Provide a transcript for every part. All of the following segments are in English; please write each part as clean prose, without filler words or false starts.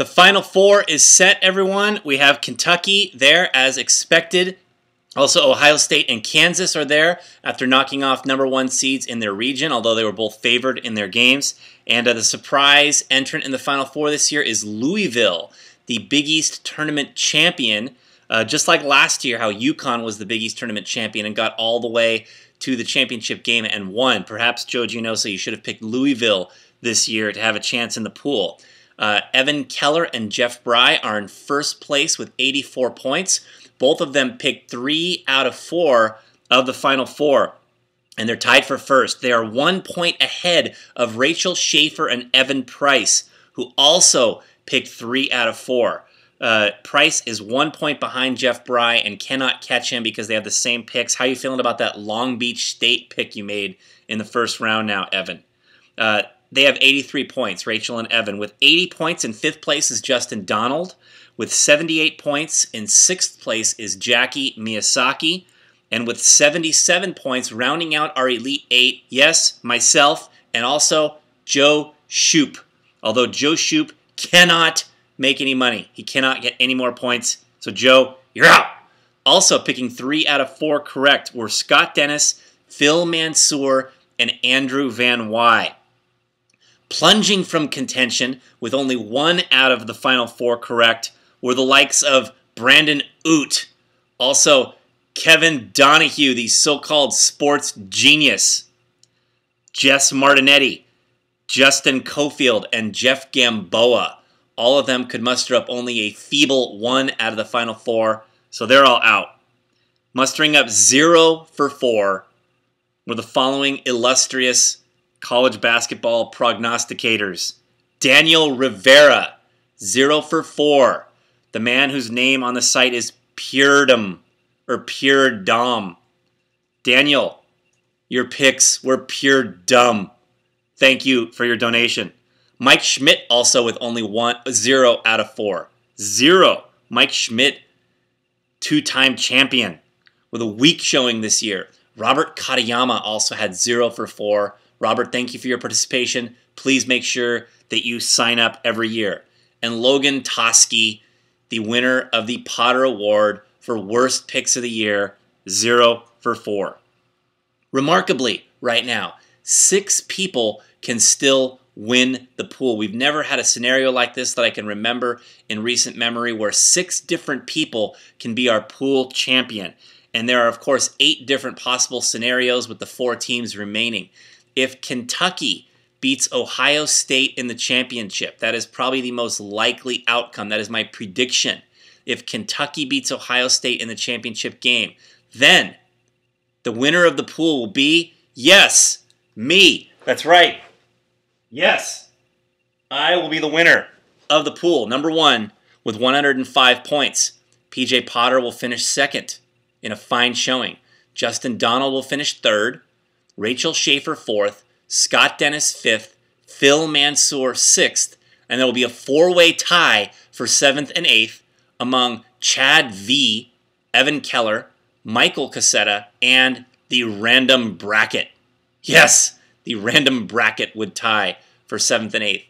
The Final Four is set, everyone. We have Kentucky there as expected. Also, Ohio State and Kansas are there after knocking off #1 seeds in their region, although they were both favored in their games. And the surprise entrant in the Final Four this year is Louisville, the Big East tournament champion. Just like last year, how UConn was the Big East tournament champion and got all the way to the championship game and won. Perhaps, Joe Ginoso, you should have picked Louisville this year to have a chance in the pool. Evan Keller and Jeff Bry are in first place with 84 points. Both of them picked 3 out of 4 of the Final Four, and they're tied for first. They are 1 point ahead of Rachael Schaefer and Evan Price, who also picked 3 out of 4. Price is 1 point behind Jeff Bry and cannot catch him because they have the same picks. How are you feeling about that Long Beach State pick you made in the first round now, Evan? They have 83 points, Rachel and Evan. With 80 points in 5th place is Justin Donald. With 78 points in 6th place is Jackie Miyazaki. And with 77 points, rounding out our Elite 8, yes, myself, and also Joe Shoop. Although Joe Shoop cannot make any money. He cannot get any more points. So, Joe, you're out. Also picking 3 out of 4 correct were Scott Dennis, Phil Mansour, and Andrew Van Wy. Plunging from contention with only 1 out of the Final 4 correct were the likes of Brandon Oot, also Kevin Donahue, the so-called sports genius, Jess Martinetti, Justin Cofield, and Jeff Gamboa. All of them could muster up only a feeble 1 out of the Final 4, so they're all out. Mustering up 0 for 4 were the following illustrious college basketball prognosticators. Daniel Rivera, 0 for 4. The man whose name on the site is Puredom, or Pure Dom. Daniel, your picks were pure dumb. Thank you for your donation. Mike Schmidt also with only 0 out of 4. 0. Mike Schmidt, 2-time champion, with a weak showing this year. Robert Katayama also had 0 for 4. Robert, thank you for your participation. Please make sure that you sign up every year. And Logan Toski, the winner of the Potter Award for Worst Picks of the Year, 0 for 4. Remarkably, right now, 6 people can still win the pool. We've never had a scenario like this that I can remember in recent memory where 6 different people can be our pool champion. And there are, of course, 8 different possible scenarios with the 4 teams remaining. If Kentucky beats Ohio State in the championship, that is probably the most likely outcome. That is my prediction. If Kentucky beats Ohio State in the championship game, then the winner of the pool will be, yes, me. That's right. Yes, I will be the winner of the pool. Number 1 with 105 points. PJ Potter will finish 2nd in a fine showing. Justin Donald will finish 3rd. Rachael Schaefer 4th. Scott Dennis 5th. Phil Mansour 6th. And there will be a 4-way tie for 7th and 8th among Chad V, Evan Keller, Michael Cassetta, and the random bracket. Yes, the random bracket would tie for 7th and 8th.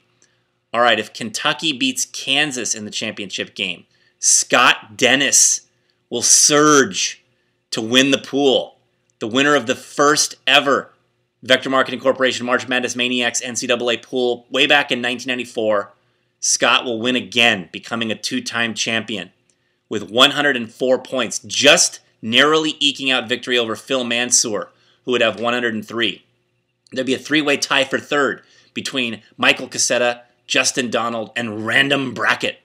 All right, if Kentucky beats Kansas in the championship game, Scott Dennis will surge to win the pool. The winner of the first ever Vector Marketing Corporation March Madness Maniacs NCAA pool way back in 1994, Scott will win again, becoming a 2-time champion with 104 points, just narrowly eking out victory over Phil Mansour, who would have 103. There'd be a 3-way tie for 3rd between Michael Cassetta, Justin Donald, and Random Bracket.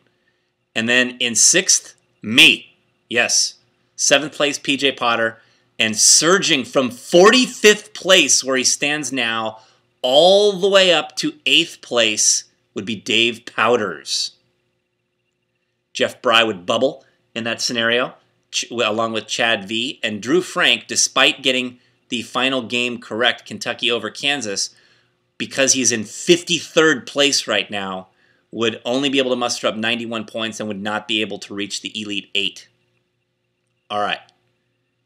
And then in 6th, me. Yes, 7th place PJ Potter, and surging from 45th place, where he stands now, all the way up to 8th place would be Dave Powders. Jeff Bry would bubble in that scenario, along with Chad V. And Drew Frank, despite getting the final game correct, Kentucky over Kansas, because he's in 53rd place right now, would only be able to muster up 91 points and would not be able to reach the Elite 8. All right.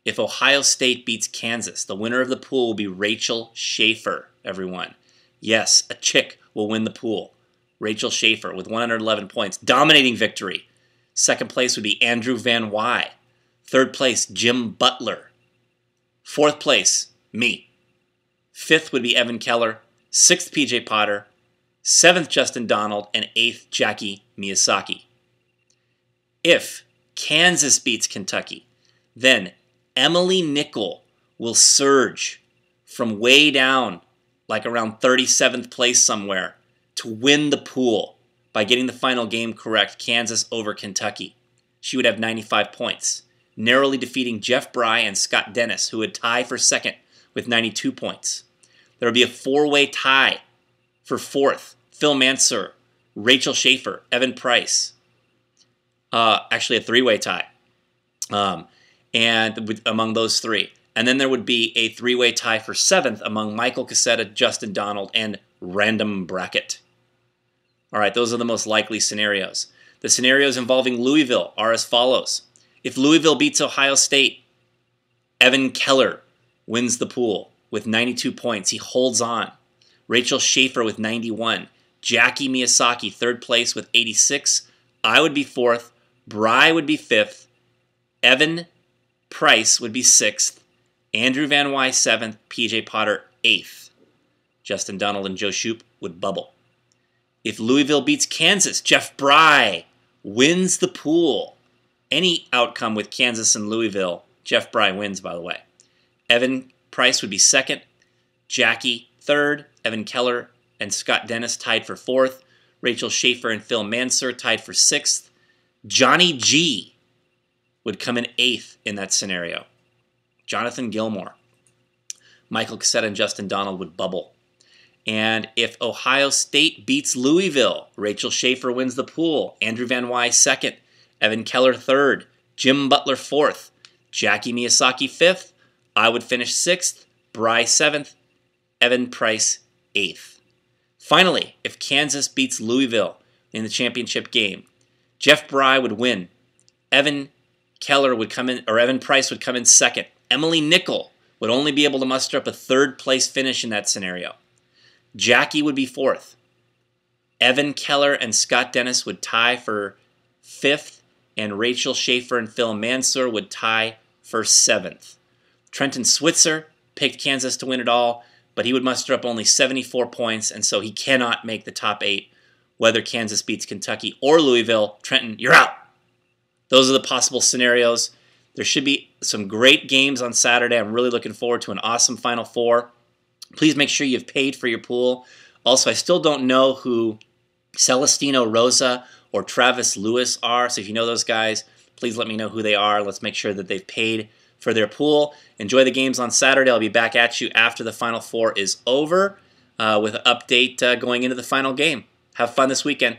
If Ohio State beats Kansas, the winner of the pool will be Rachael Schaefer, everyone. Yes, a chick will win the pool. Rachael Schaefer with 111 points. Dominating victory. Second place would be Andrew Van Wy. Third place, Jim Butler. Fourth place, me. Fifth would be Evan Keller. Sixth, PJ Potter. Seventh, Justin Donald. And eighth, Jackie Miyazaki. If Kansas beats Kentucky, then Emily Nicol will surge from way down, like around 37th place somewhere, to win the pool by getting the final game correct, Kansas over Kentucky. She would have 95 points, narrowly defeating Jeff Bry and Scott Dennis, who would tie for second with 92 points. There would be a four-way tie for fourth, Phil Mansour, Rachael Schaefer, Evan Price. Actually, a three-way tie and among those three. And then there would be a three-way tie for seventh among Michael Cassetta, Justin Donald, and Random Bracket. All right, those are the most likely scenarios. The scenarios involving Louisville are as follows. If Louisville beats Ohio State, Evan Keller wins the pool with 92 points. He holds on. Rachael Schaefer with 91. Jackie Miyazaki, third place with 86. I would be fourth. Bry would be fifth. Evan Price would be sixth. Andrew Van Wy, seventh. PJ Potter, eighth. Justin Donald and Joe Shoup would bubble. If Louisville beats Kansas, Jeff Bry wins the pool. Any outcome with Kansas and Louisville, Jeff Bry wins, by the way. Evan Price would be second. Jackie, third. Evan Keller and Scott Dennis tied for fourth. Rachael Schaefer and Phil Mansour tied for sixth. Johnny G would come in eighth in that scenario. Jonathan Gilmore. Michael Cassetta and Justin Donald would bubble. And if Ohio State beats Louisville, Rachael Schaefer wins the pool. Andrew Van Wy second. Evan Keller third. Jim Butler fourth. Jackie Miyazaki fifth. I would finish sixth. Bry seventh. Evan Price eighth. Finally, if Kansas beats Louisville in the championship game, Jeff Bry would win. Evan Keller would come in, or Evan Price would come in second. Emily Nicol would only be able to muster up a third place finish in that scenario. Jackie would be fourth. Evan Keller and Scott Dennis would tie for fifth, and Rachael Schaefer and Phil Mansour would tie for seventh. Trenton Switzer picked Kansas to win it all, but he would muster up only 74 points, and so he cannot make the top 8, whether Kansas beats Kentucky or Louisville. Trenton, you're out. Those are the possible scenarios. There should be some great games on Saturday. I'm really looking forward to an awesome Final Four. Please make sure you've paid for your pool. Also, I still don't know who Celestino Rosa or Travis Lewis are, so if you know those guys, please let me know who they are. Let's make sure that they've paid for their pool. Enjoy the games on Saturday. I'll be back at you after the Final Four is over with an update going into the final game. Have fun this weekend.